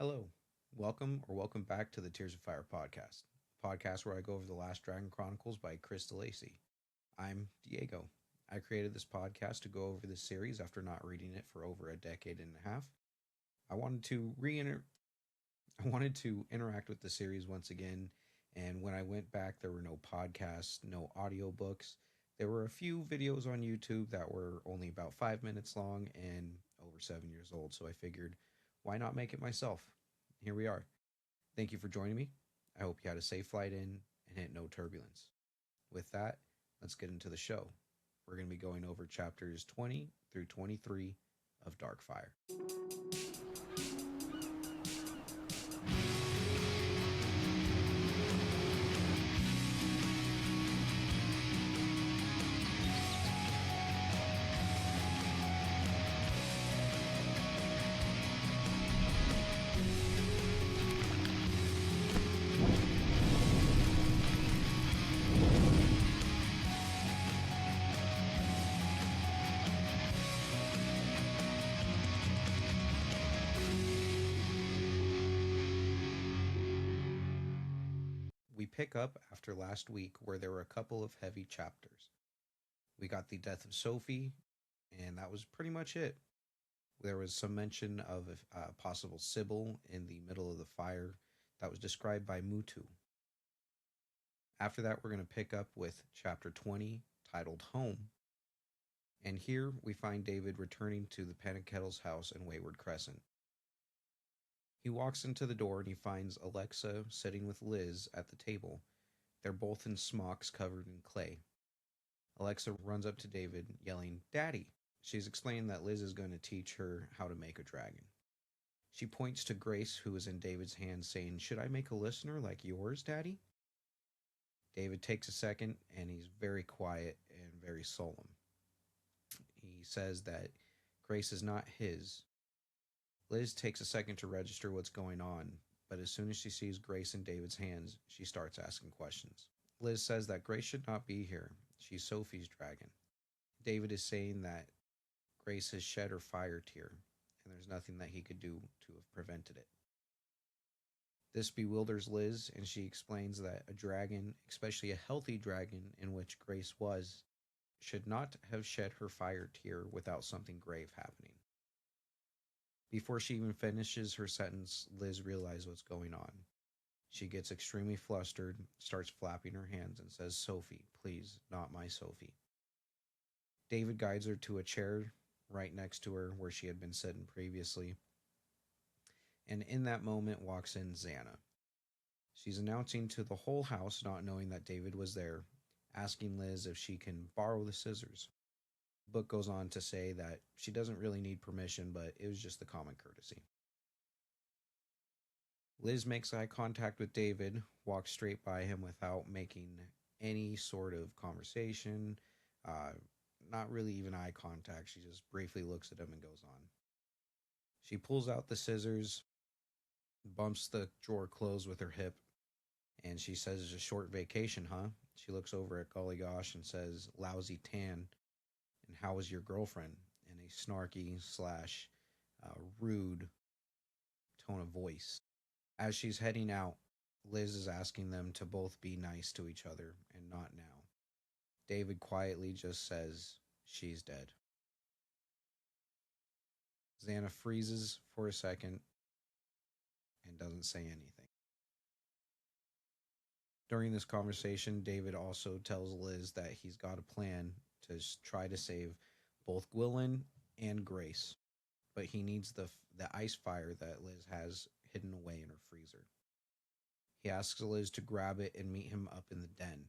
Hello, welcome back to the Tears of Fire podcast where I go over the Last Dragon Chronicles by Chris DeLacy. I'm Diego. I created this podcast to go over this series after not reading it for over a decade and a half. I wanted to I wanted to interact with the series once again, and when I went back, there were no podcasts, no audiobooks. There were a few videos on YouTube that were only about 5 minutes long and over 7 years old, so I figured, why not make it myself? Here we are. Thank you for joining me. I hope you had a safe flight in and hit no turbulence. With that, let's get into the show. We're going to be going over chapters 20 through 23 of Darkfire. We pick up after last week where there were a couple of heavy chapters. We got the death of Sophie, and that was pretty much it. There was some mention of a possible Sybil in the middle of the fire that was described by Mutu. After that, we're going to pick up with chapter 20, titled Home. And here we find David returning to the Panic-Kettle's house in Wayward Crescent. He walks into the door and he finds Alexa sitting with Liz at the table. They're both in smocks covered in clay. Alexa runs up to David, yelling, "Daddy!" She's explaining that Liz is going to teach her how to make a dragon. She points to Grace, who is in David's hand, saying, "Should I make a listener like yours, Daddy?" David takes a second and he's very quiet and very solemn. He says that Grace is not his. Liz takes a second to register what's going on, but as soon as she sees Grace in David's hands, she starts asking questions. Liz says that Grace should not be here. She's Sophie's dragon. David is saying that Grace has shed her fire tear, and there's nothing that he could do to have prevented it. This bewilders Liz, and she explains that a dragon, especially a healthy dragon in which Grace was, should not have shed her fire tear without something grave happening. Before she even finishes her sentence, Liz realizes what's going on. She gets extremely flustered, starts flapping her hands, and says, "Sophie, please, not my Sophie." David guides her to a chair right next to her where she had been sitting previously. And in that moment walks in Xana. She's announcing to the whole house, not knowing that David was there, asking Liz if she can borrow the scissors. The book goes on to say that she doesn't really need permission, but it was just the common courtesy. Liz makes eye contact with David, walks straight by him without making any sort of conversation, uh, not really even eye contact. She just briefly looks at him and goes on. She pulls out the scissors, bumps the drawer closed with her hip, and she says, "It's a short vacation, huh?" She looks over at Golly Gosh and says, "Lousy tan. And how was your girlfriend?" In a snarky slash rude tone of voice. As she's heading out, Liz is asking them to both be nice to each other and not now. David quietly just says, "She's dead." Xana freezes for a second and doesn't say anything. During this conversation, David also tells Liz that he's got a plan to try to save both Gwilyn and Grace, but he needs the ice fire that Liz has hidden away in her freezer. He asks Liz to grab it and meet him up in the den.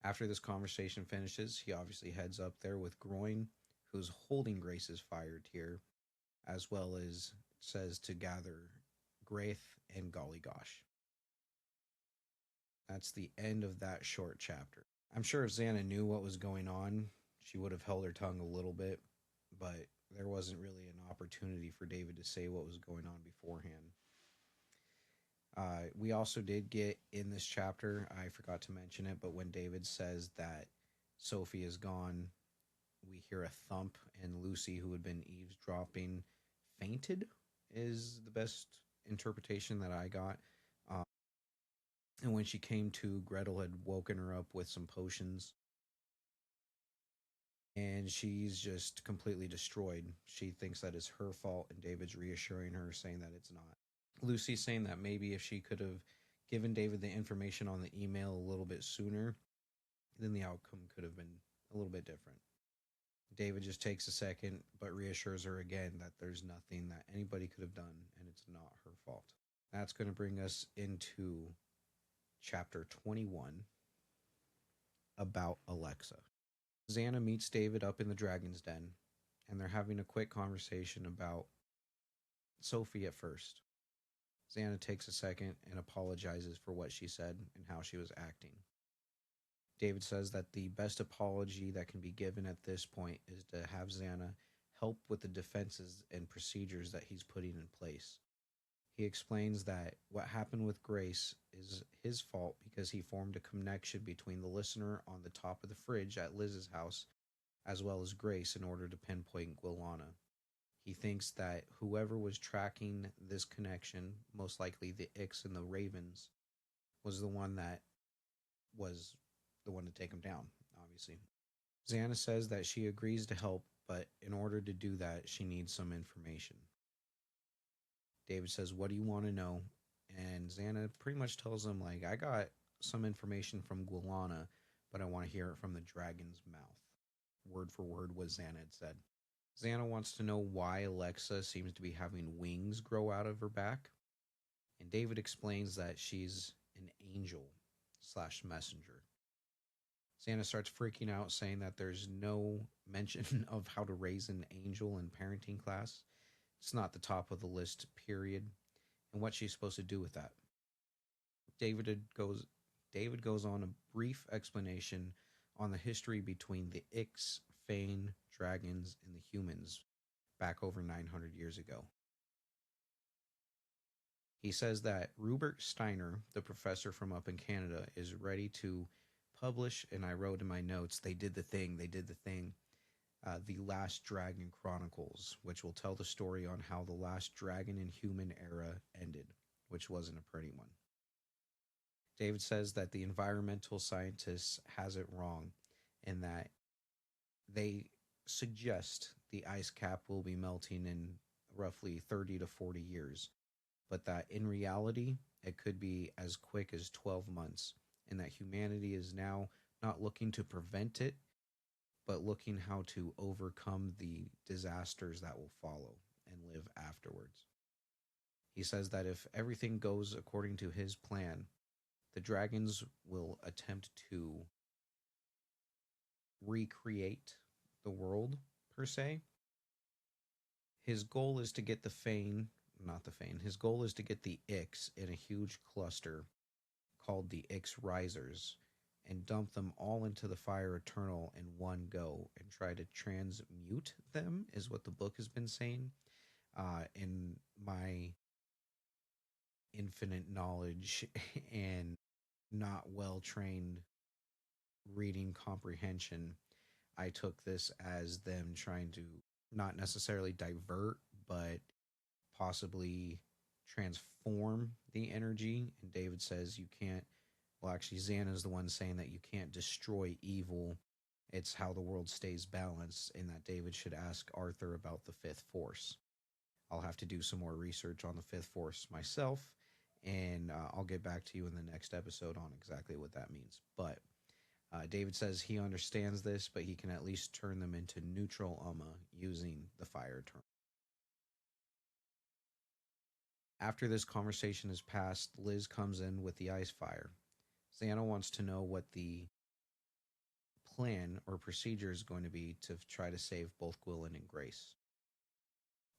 After this conversation finishes, he obviously heads up there with Groin, who's holding Grace's fire tear, as well as says to gather Graith and Golly Gosh. That's the end of that short chapter. I'm sure if Xana knew what was going on, she would have held her tongue a little bit, but there wasn't really an opportunity for David to say what was going on beforehand. We also did get in this chapter, I forgot to mention it, but when David says that Sophie is gone, we hear a thump, and Lucy, who had been eavesdropping, fainted. is the best interpretation that I got. Um, and when she came to, Gretel had woken her up with some potions, and she's just completely destroyed. She thinks that it's her fault, and David's reassuring her, saying that it's not. Lucy's saying that maybe if she could have given David the information on the email a little bit sooner, then the outcome could have been a little bit different. David just takes a second, but reassures her again that there's nothing that anybody could have done, and it's not her fault. That's going to bring us into chapter 21 about Alexa. Xana meets David up in the dragon's den, and they're having a quick conversation about Sophie at first. Xana takes a second and apologizes for what she said and how she was acting. David says that the best apology that can be given at this point is to have Xana help with the defenses and procedures that he's putting in place. He explains that what happened with Grace is his fault because he formed a connection between the listener on the top of the fridge at Liz's house as well as Grace in order to pinpoint Guilana. He thinks that whoever was tracking this connection, most likely the Ix and the Ravens, was was the one to take him down, obviously. Xana says that she agrees to help, but in order to do that, she needs some information. David says, "What do you want to know?" And Xana pretty much tells him, like, I got some information from Guilana, but I want to hear it from the dragon's mouth. Word for word what Xana had said. Xana wants to know why Alexa seems to be having wings grow out of her back. And David explains that she's an angel slash messenger. Xana starts freaking out, saying that there's no mention of how to raise an angel in parenting class. It's not the top of the list, period. And what she's supposed to do with that. David goes David goes on a brief explanation on the history between the Ix, Fane, dragons, and the humans back over 900 years ago. He says that Rupert Steiner, the professor from up in Canada, is ready to publish, and I wrote in my notes, they did the thing, the Last Dragon Chronicles, which will tell the story on how the last dragon and human era ended, which wasn't a pretty one. David says that the environmental scientists has it wrong and that they suggest the ice cap will be melting in roughly 30 to 40 years, but that in reality, it could be as quick as 12 months, and that humanity is now not looking to prevent it, but looking how to overcome the disasters that will follow and live afterwards. He says that if everything goes according to his plan, the dragons will attempt to recreate the world, per se. His goal is to get the Fane, not the Fane, his goal is to get the Ix in a huge cluster called the Ix Risers and dump them all into the Fire Eternal in one go and try to transmute them, is what the book has been saying. In my infinite knowledge and not well trained reading comprehension, I took this as them trying to not necessarily divert, but possibly transform the energy. And David says you can't, well, actually, Xana's the one saying that you can't destroy evil. It's how the world stays balanced, and that David should ask Arthur about the fifth force. I'll have to do some more research on the fifth force myself, and I'll get back to you in the next episode on exactly what that means. But David says he understands this, but he can at least turn them into neutral Umma using the fire term. After this conversation is passed, Liz comes in with the ice fire. Xana wants to know what the plan or procedure is going to be to try to save both Gwilyn and Grace.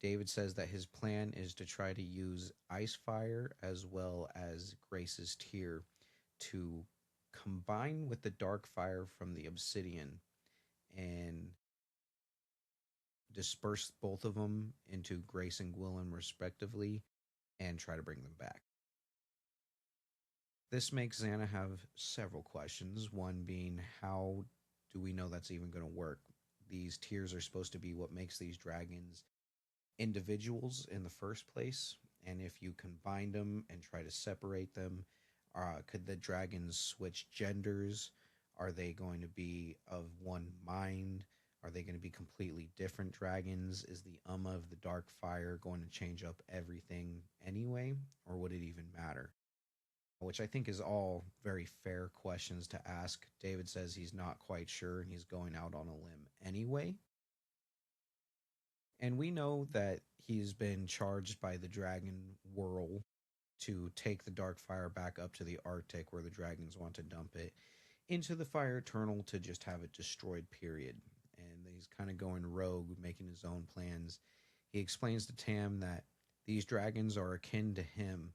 David says that his plan is to try to use ice fire as well as Grace's tear to combine with the dark fire from the obsidian and disperse both of them into Grace and Gwilyn respectively and try to bring them back. This makes Xana have several questions, one being how do we know that's even going to work? These tears are supposed to be what makes these dragons individuals in the first place, and if you combine them and try to separate them, could the dragons switch genders? Are they going to be of one mind? Are they going to be completely different dragons? Is the Umma of the Dark Fire going to change up everything anyway, or would it even matter? Which I think is all very fair questions to ask. David says he's not quite sure and he's going out on a limb anyway. And we know that he's been charged by the dragon Whirl to take the dark fire back up to the Arctic where the dragons want to dump it into the fire eternal to just have it destroyed, period. And he's kind of going rogue, making his own plans. He explains to Tam that these dragons are akin to him,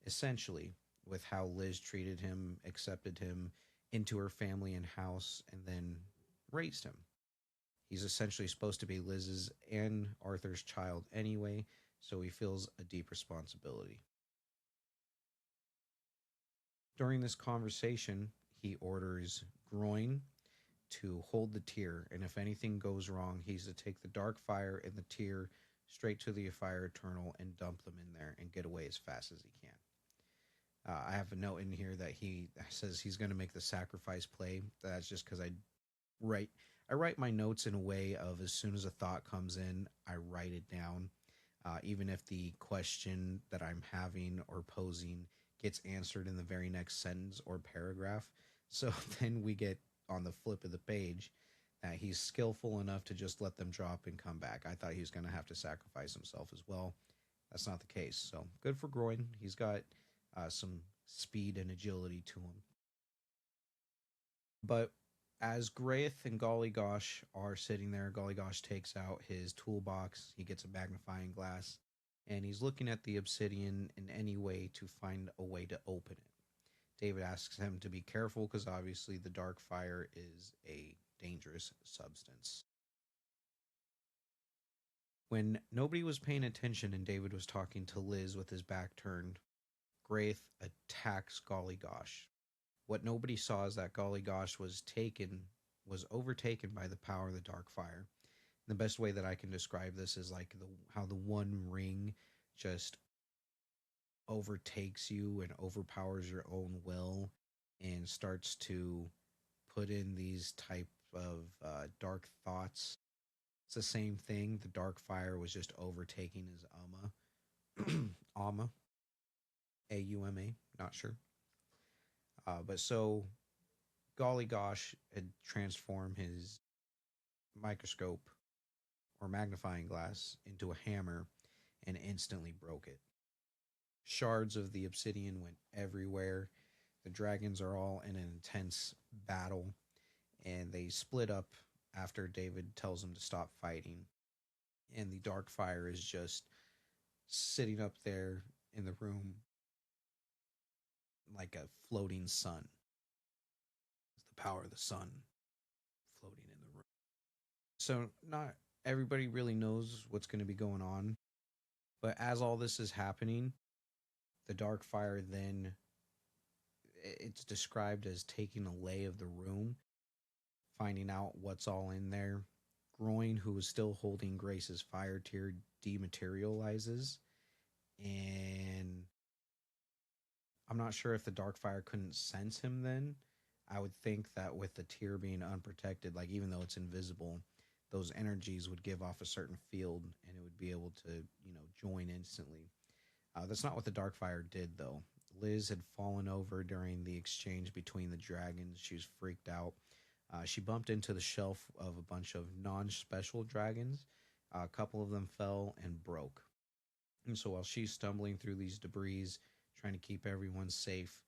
essentially, with how Liz treated him, accepted him into her family and house, and then raised him. He's essentially supposed to be Liz's and Arthur's child anyway, so he feels a deep responsibility. During this conversation, he orders Groin to hold the tear, and if anything goes wrong, he's to take the dark fire and the tear straight to the fire eternal and dump them in there and get away as fast as he can. I have a note in here that he says he's going to make the sacrifice play. That's just because write I write my notes in a way of as soon as a thought comes in, I write it down, even if the question that I'm having or posing gets answered in the very next sentence or paragraph. So then we get on the flip of the page that he's skillful enough to just let them drop and come back. I thought he was going to have to sacrifice himself as well. That's not the case. So good for Groin. He's got some speed and agility to him. But as Graith and Golly Gosh are sitting there, Golly Gosh takes out his toolbox. He gets a magnifying glass and he's looking at the obsidian in any way to find a way to open it. David asks him to be careful because obviously the dark fire is a dangerous substance. When nobody was paying attention and David was talking to Liz with his back turned, Graith attacks Golly Gosh. What nobody saw is that Golly Gosh was overtaken by the power of the dark fire. The best way that I can describe this is like how the one ring just overtakes you and overpowers your own will and starts to put in these type of dark thoughts. It's the same thing. The dark fire was just overtaking his Amma. Amma. Auma. Not sure. But so Golly Gosh had transformed his microscope or magnifying glass into a hammer and instantly broke it. Shards of the obsidian went everywhere. The dragons are all in an intense battle and they split up after David tells them to stop fighting. And the dark fire is just sitting up there in the room like a floating sun. It's the power of the sun floating in the room. So, not everybody really knows what's going to be going on. But as all this is happening, the dark fire then it's described as taking a lay of the room, finding out what's all in there. Groin, who is still holding Grace's fire tear, dematerializes. And I'm not sure if the dark fire couldn't sense him then. I would think that with the tear being unprotected, like even though it's invisible, those energies would give off a certain field and it would be able to, join instantly. That's not what the dark fire did, though. Liz had fallen over during the exchange between the dragons. She was freaked out. She bumped into the shelf of a bunch of non-special dragons. A couple of them fell and broke. And so while she's stumbling through these debris, trying to keep everyone safe,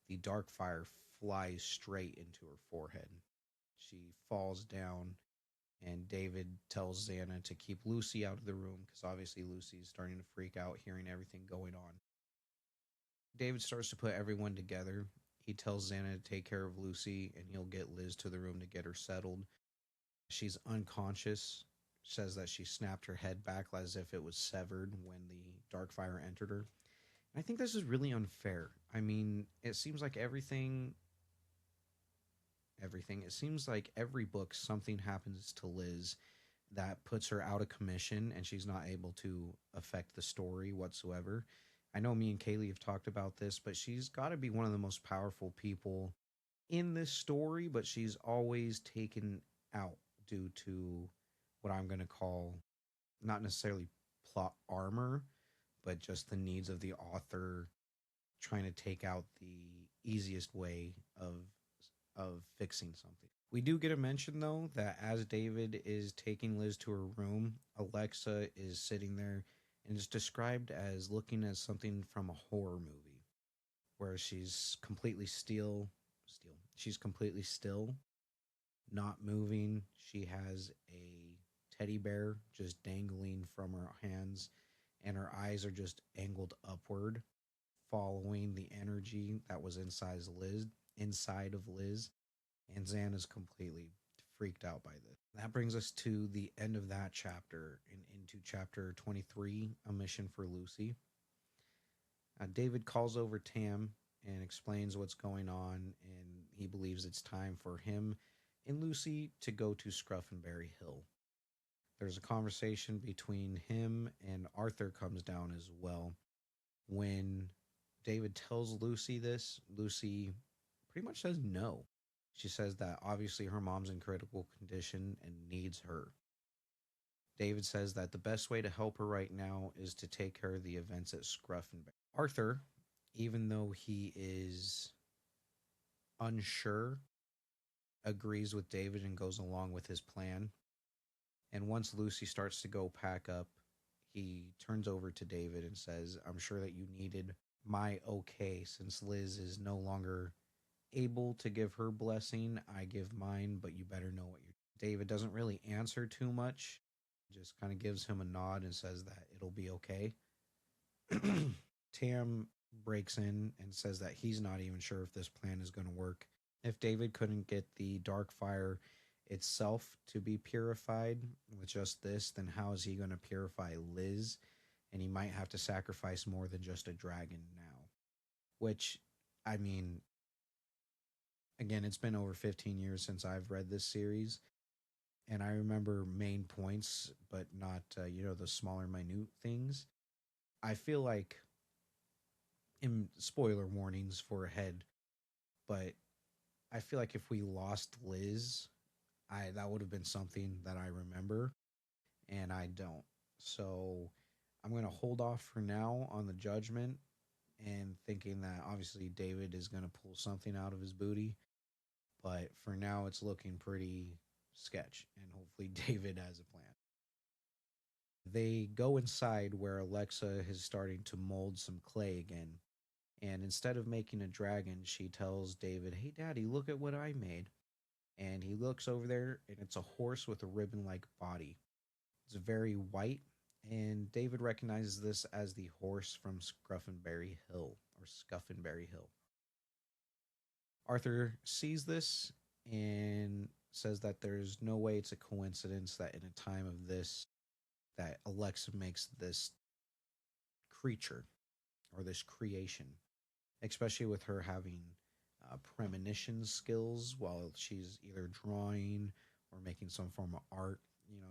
the dark fire flies straight into her forehead. She falls down, and David tells Xana to keep Lucy out of the room because obviously Lucy's starting to freak out hearing everything going on. David starts to put everyone together. He tells Xana to take care of Lucy and he'll get Liz to the room to get her settled. She's unconscious, says that she snapped her head back as if it was severed when the dark fire entered her. And I think this is really unfair. I mean, it seems like it seems like every book something happens to Liz that puts her out of commission and she's not able to affect the story whatsoever. I know me and Kaylee have talked about this, but she's got to be one of the most powerful people in this story, but she's always taken out due to what I'm going to call not necessarily plot armor, but just the needs of the author trying to take out the easiest way of fixing something. We do get a mention though that as David is taking Liz to her room, Alexa is sitting there and is described as looking at something from a horror movie where she's completely she's completely still, not moving. She has a teddy bear just dangling from her hands and her eyes are just angled upward following the energy that was inside of Liz, and Zan is completely freaked out by this. That brings us to the end of that chapter and into chapter 23, A Mission for Lucy. David calls over Tam and explains what's going on, and he believes it's time for him and Lucy to go to Scruffenberry Hill. There's a conversation between him and Arthur comes down as well. When David tells Lucy this, Lucy pretty much says no. She says that obviously her mom's in critical condition and needs her. David says that the best way to help her right now is to take care of the events at Scruffenberry. Arthur, even though he is unsure, agrees with David and goes along with his plan. And once Lucy starts to go pack up, he turns over to David and says, I'm sure that you needed my okay since Liz is no longer able to give her blessing. I give mine, but you better know what you're. David doesn't really answer too much, just kind of gives him a nod and says that it'll be okay. Tam breaks in and says that he's not even sure if this plan is going to work. If David couldn't get the dark fire itself to be purified with just this, then how is he going to purify Liz? And he might have to sacrifice more than just a dragon now. Which, I mean, again, it's been over 15 years since I've read this series. And I remember main points, but not, the smaller, minute things. I feel like, in spoiler warnings for ahead, but I feel like if we lost Liz, that would have been something that I remember, and I don't. So I'm going to hold off for now on the judgment and thinking that obviously David is going to pull something out of his booty. But for now, it's looking pretty sketch, and hopefully David has a plan. They go inside where Alexa is starting to mold some clay again. And instead of making a dragon, she tells David, Hey, Daddy, look at what I made. And he looks over there, and it's a horse with a ribbon like body. It's very white, and David recognizes this as the horse from Scruffenberry Hill, or Scuffinberry Hill. Arthur sees this and says that there's no way it's a coincidence that in a time of this, that Alexa makes this creature or this creation, especially with her having premonition skills while she's either drawing or making some form of art.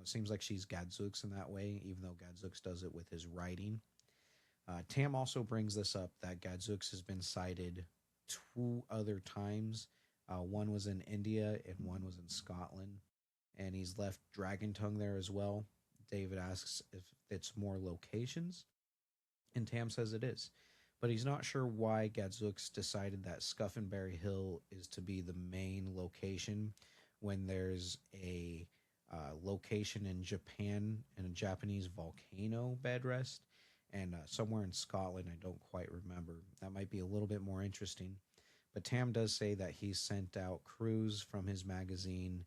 It seems like she's Gadzooks in that way, even though Gadzooks does it with his writing. Tam also brings this up that Gadzooks has been sighted 2 other times. One was in India and one was in Scotland. And he's left Dragon Tongue there as well. David asks if it's more locations, and Tam says it is. But he's not sure why Gadzooks decided that Scuffinberry Hill is to be the main location when there's a location in Japan and a Japanese volcano bedrest, and somewhere in Scotland, I don't quite remember. That might be a little bit more interesting. But Tam does say that he sent out crews from his magazine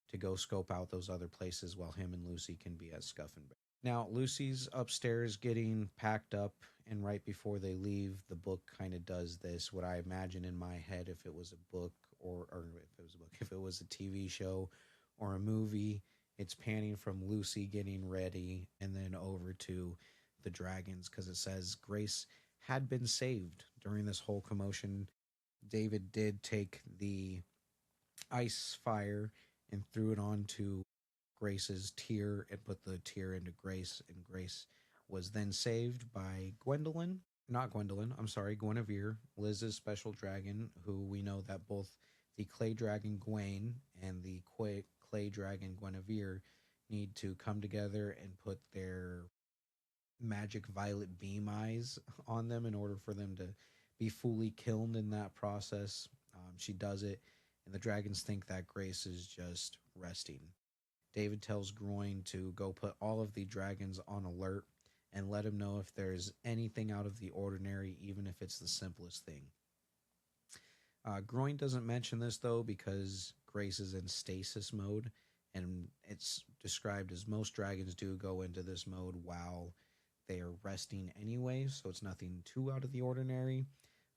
to go scope out those other places while him and Lucy can be at Scuffinberry. Now, Lucy's upstairs getting packed up, and right before they leave, the book kind of does this, what I imagine in my head if it was a book or if it was a book, if it was a TV show or a movie, it's panning from Lucy getting ready and then over to the dragons because it says Grace had been saved during this whole commotion. David did take the ice fire and threw it onto Grace's tear and put the tear into Grace, and Grace was then saved by Gwendolyn. Not Gwendolyn, I'm sorry, Guinevere, Liz's special dragon, who we know that both the clay dragon Gwaine and the clay dragon Guinevere need to come together and put their magic violet beam eyes on them in order for them to be fully killed in that process. She does it, and the dragons think that Grace is just resting. David tells Groin to go put all of the dragons on alert and let him know if there's anything out of the ordinary, even if it's the simplest thing. Groin doesn't mention this though because Grace is in stasis mode, and it's described as most dragons do go into this mode while they are resting anyway, so it's nothing too out of the ordinary.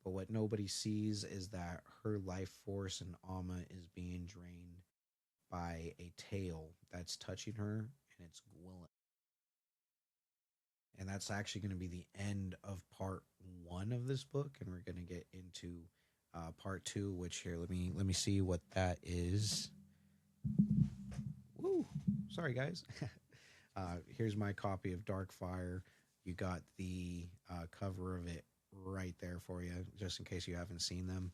But what nobody sees is that her life force and Amma is being drained by a tail that's touching her, and it's Gwilyn. And that's actually going to be the end of part one of this book, and we're going to get into part two. Which here, let me see what that is. Woo! Sorry, guys. Here's my copy of Darkfire. You got the cover of it right there for you, just in case you haven't seen them.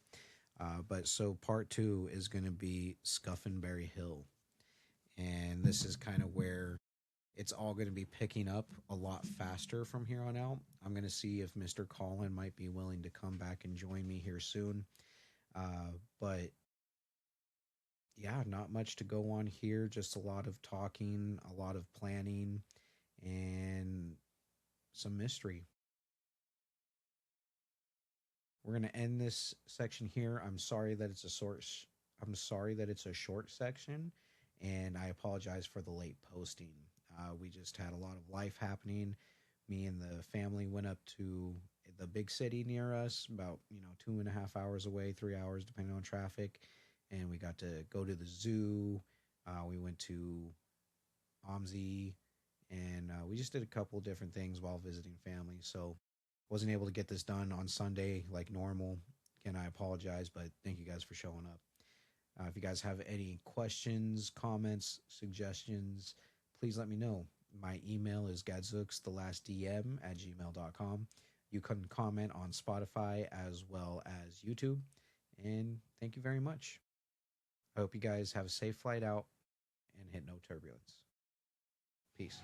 But so part two is going to be Scuffinbury Hill. And this is kind of where it's all going to be picking up a lot faster from here on out. I'm going to see if Mr. Colin might be willing to come back and join me here soon. But yeah, not much to go on here. Just a lot of talking, a lot of planning, and some mystery. We're going to end this section here. I'm sorry that it's a short section, and I apologize for the late posting. We just had a lot of life happening. Me and the family went up to the big city near us, about 2.5 hours away, 3 hours depending on traffic, and we got to go to the zoo. We went to OMSI, and we just did a couple different things while visiting family. So wasn't able to get this done on Sunday like normal. Again, I apologize, but thank you guys for showing up. If you guys have any questions, comments, suggestions, please let me know. My email is gadzooks@gmail.com. You can comment on Spotify as well as YouTube. And thank you very much. I hope you guys have a safe flight out and hit no turbulence. Peace.